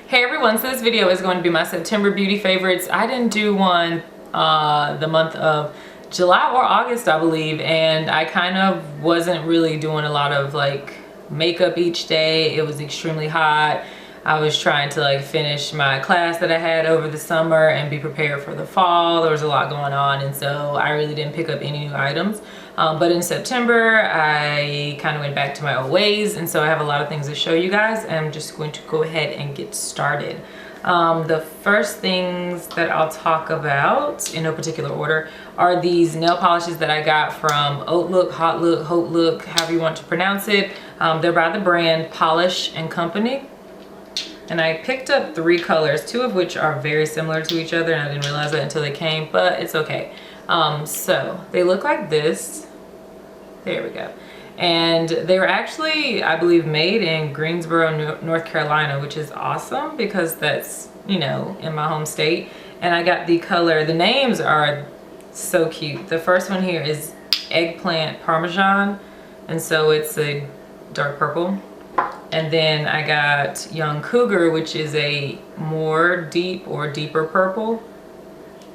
Hey everyone, so this video is going to be my September beauty favorites. I didn't do one the month of July or August, I believe, and I kind of wasn't really doing a lot of like makeup each day. It was extremely hot. I was trying to like finish my class that I had over the summer and be prepared for the fall. There was a lot going on, and so I really didn't pick up any new items. But in September, I kind of went back to my old ways, and so I have a lot of things to show you guys, and I'm just going to go ahead and get started. The first things that I'll talk about, in no particular order, are these nail polishes that I got from Haute Look, Hot Look, Haute Look, however you want to pronounce it. They're by the brand Polish and Company. And I picked up 3 colors, 2 of which are very similar to each other, and I didn't realize that until they came, but it's okay. So they look like this. There we go. And they were actually, I believe, made in Greensboro, North Carolina, which is awesome because that's, you know, in my home state. And I got the color, the names are so cute. The first one here is Eggplant Parmesan, and so it's a dark purple. And then I got Young Cougar, which is a more deep or deeper purple.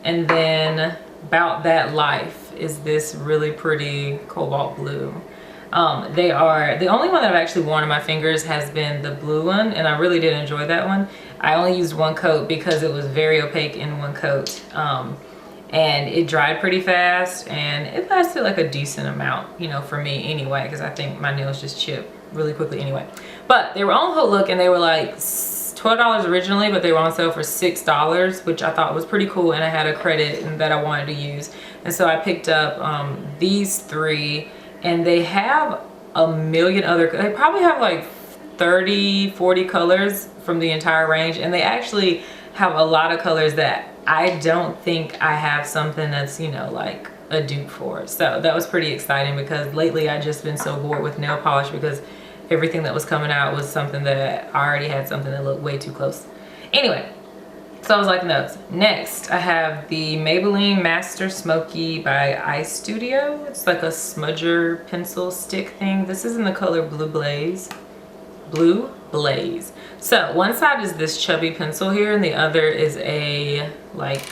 And then Bout That Life is this really pretty cobalt blue. They are, the only one that I've actually worn on my fingers has been the blue one, and I really did enjoy that one. I only used 1 coat because it was very opaque in 1 coat. And it dried pretty fast, and it lasted like a decent amount, you know, for me anyway, because I think my nails just chip really quickly anyway. But they were on Haute Look, and they were like $12 originally, but they were on sale for $6, which I thought was pretty cool, and I had a credit that I wanted to use. And so I picked up these 3, and they have a million other, they probably have like 30, 40 colors from the entire range, and they actually have a lot of colors that I don't think I have something that's, you know, like a dupe for. So that was pretty exciting because lately I just been so bored with nail polish because everything that was coming out was something that I already had something that looked way too close. Anyway, so I was liking those. Next, I have the Maybelline Master Smokey by EyeStudio. It's like a smudger pencil stick thing. This is in the color Blue Blaze. Blue Blaze. So one side is this chubby pencil here, and the other is a like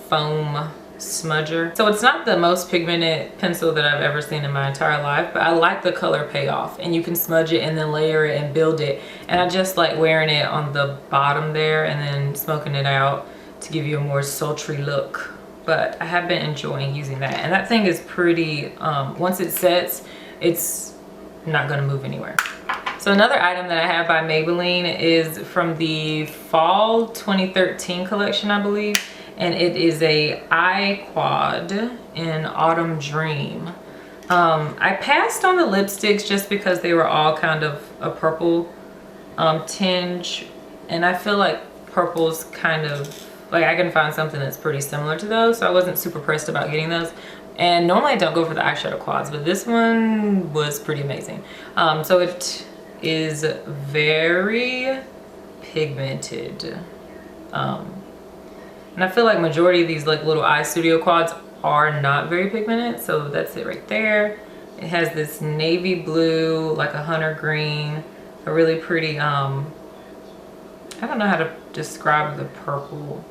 foam smudger. So it's not the most pigmented pencil that I've ever seen in my entire life, but I like the color payoff, and you can smudge it and then layer it and build it. And I just like wearing it on the bottom there and then smoking it out to give you a more sultry look. But I have been enjoying using that, and that thing is pretty, once it sets, it's not gonna move anywhere. So another item that I have by Maybelline is from the fall 2013 collection, I believe. And it is a eye quad in Autumn Dream. I passed on the lipsticks just because they were all kind of a purple tinge, and I feel like purple's kind of like I can find something that's pretty similar to those, so I wasn't super pressed about getting those. And normally I don't go for the eyeshadow quads, but this one was pretty amazing. So it is very pigmented. And I feel like majority of these like little EyeStudio quads are not very pigmented, so that's it right there. It has this navy blue, like a hunter green, a really pretty, I don't know how to describe the purple.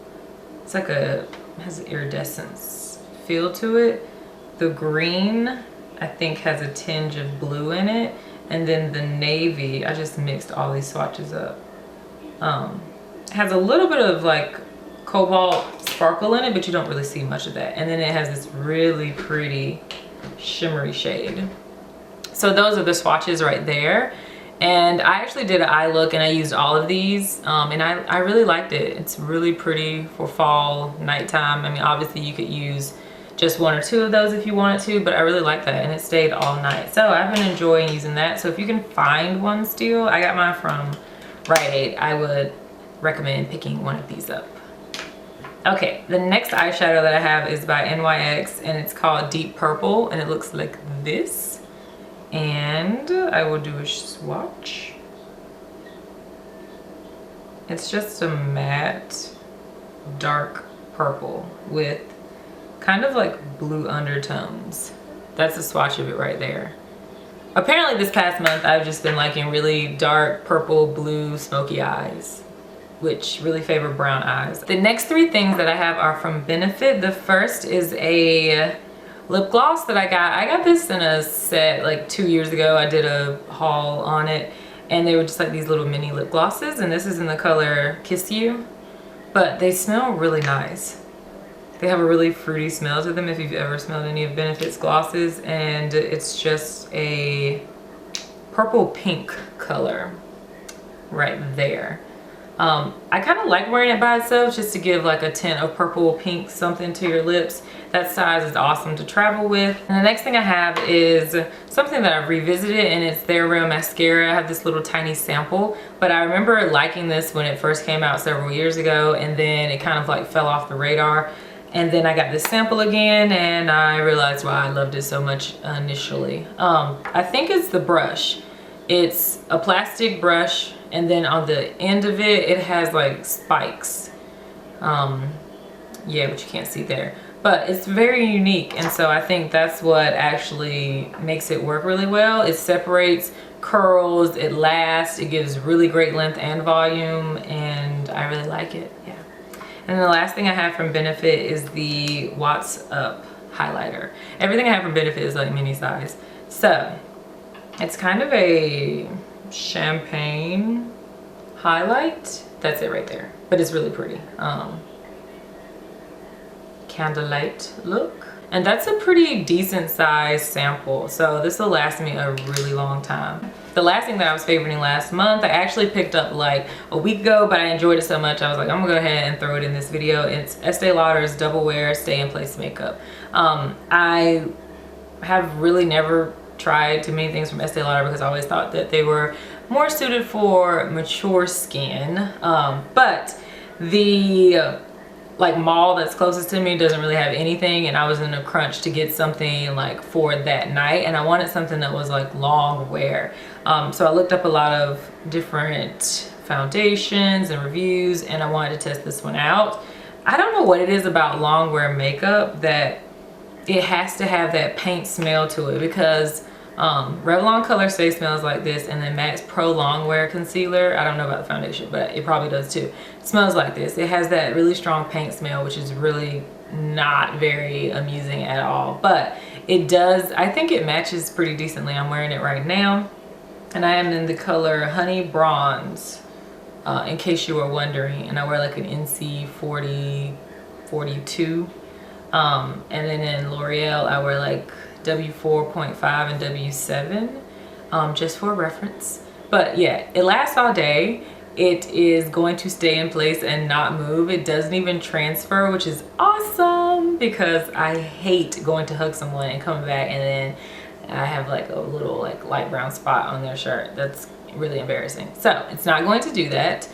It's like it has an iridescence feel to it. The green, I think, has a tinge of blue in it. And then the navy, I just mixed all these swatches up. It has a little bit of like cobalt sparkle in it, but you don't really see much of that. And then it has this really pretty shimmery shade. So those are the swatches right there. And I actually did an eye look, and I used all of these, and I really liked it. It's really pretty for fall, nighttime. I mean, obviously you could use just 1 or 2 of those if you wanted to, but I really like that, and it stayed all night. So I've been enjoying using that. So if you can find one still, I got mine from Rite Aid, I would recommend picking one of these up. Okay, the next eyeshadow that I have is by NYX, and it's called Deep Purple, and it looks like this. And I will do a swatch. It's just a matte dark purple with kind of like blue undertones. That's a swatch of it right there. Apparently this past month I've just been liking really dark purple, blue, smoky eyes. which really favor brown eyes. The next three things that I have are from Benefit. The first is a lip gloss that I got this in a set like 2 years ago. I did a haul on it, and they were just like these little mini lip glosses, and this is in the color Kiss You, but they smell really nice. They have a really fruity smell to them if you've ever smelled any of Benefit's glosses, and it's just a purple pink color right there. I kind of like wearing it by itself just to give like a tint of purple pink something to your lips. That size is awesome to travel with. And the next thing I have is something that I've revisited, and it's their Real Mascara. I have this little tiny sample, but I remember liking this when it first came out several years ago, and then it kind of like fell off the radar. And then I got this sample again, and I realized why I loved it so much initially. I think it's the brush. It's a plastic brush, and then on the end of it, it has like spikes. Yeah, but you can't see there. But it's very unique, and so I think that's what actually makes it work really well. It separates curls, it lasts, it gives really great length and volume, and I really like it, yeah. And the last thing I have from Benefit is the What's Up highlighter. Everything I have from Benefit is like mini size. So it's kind of a champagne highlight. That's it right there. But it's really pretty. Candlelight look. And that's a pretty decent size sample. So this will last me a really long time. The last thing that I was favoriting last month, I actually picked up like a week ago, but I enjoyed it so much I was like, I'm gonna go ahead and throw it in this video. It's Estee Lauder's Double Wear Stay in Place makeup. I have really never tried too many things from Estee Lauder because I always thought that they were more suited for mature skin. But the like mall that's closest to me doesn't really have anything, and I was in a crunch to get something like for that night, and I wanted something that was like long wear. So I looked up a lot of different foundations and reviews, and I wanted to test this one out. I don't know what it is about long wear makeup that it has to have that paint smell to it, because Revlon Color Stay smells like this, and then MAC's Pro Long Wear Concealer, I don't know about the foundation, but it probably does too, it smells like this. It has that really strong paint smell, which is really not very amusing at all, but it does, I think it matches pretty decently. I'm wearing it right now, and I am in the color Honey Bronze, in case you were wondering, and I wear like an NC 42, and then in L'Oreal I wear like W4.5 and W7, just for reference. But yeah, it lasts all day. It is going to stay in place and not move. It doesn't even transfer, which is awesome because I hate going to hug someone and coming back and then I have like a little like light brown spot on their shirt. That's really embarrassing. So it's not going to do that.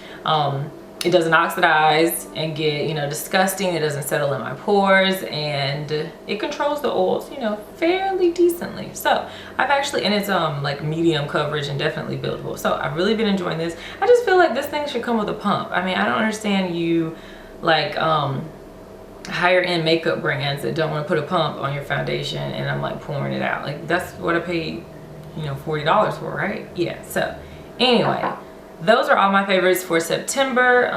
It doesn't oxidize and get, you know, disgusting. It doesn't settle in my pores, and it controls the oils, you know, fairly decently. So I've actually, and it's like medium coverage and definitely buildable. So I've really been enjoying this. I just feel like this thing should come with a pump. I mean, I don't understand you like higher end makeup brands that don't want to put a pump on your foundation and I'm like pouring it out. Like that's what I paid, you know, $40 for, right? Yeah. So anyway, those are all my favorites for September.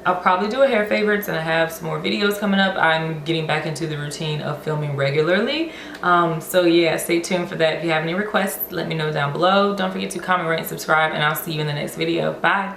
I'll probably do a hair favorites, and I have some more videos coming up. I'm getting back into the routine of filming regularly. So yeah, stay tuned for that. If you have any requests, let me know down below. Don't forget to comment, rate, and subscribe, and I'll see you in the next video. Bye.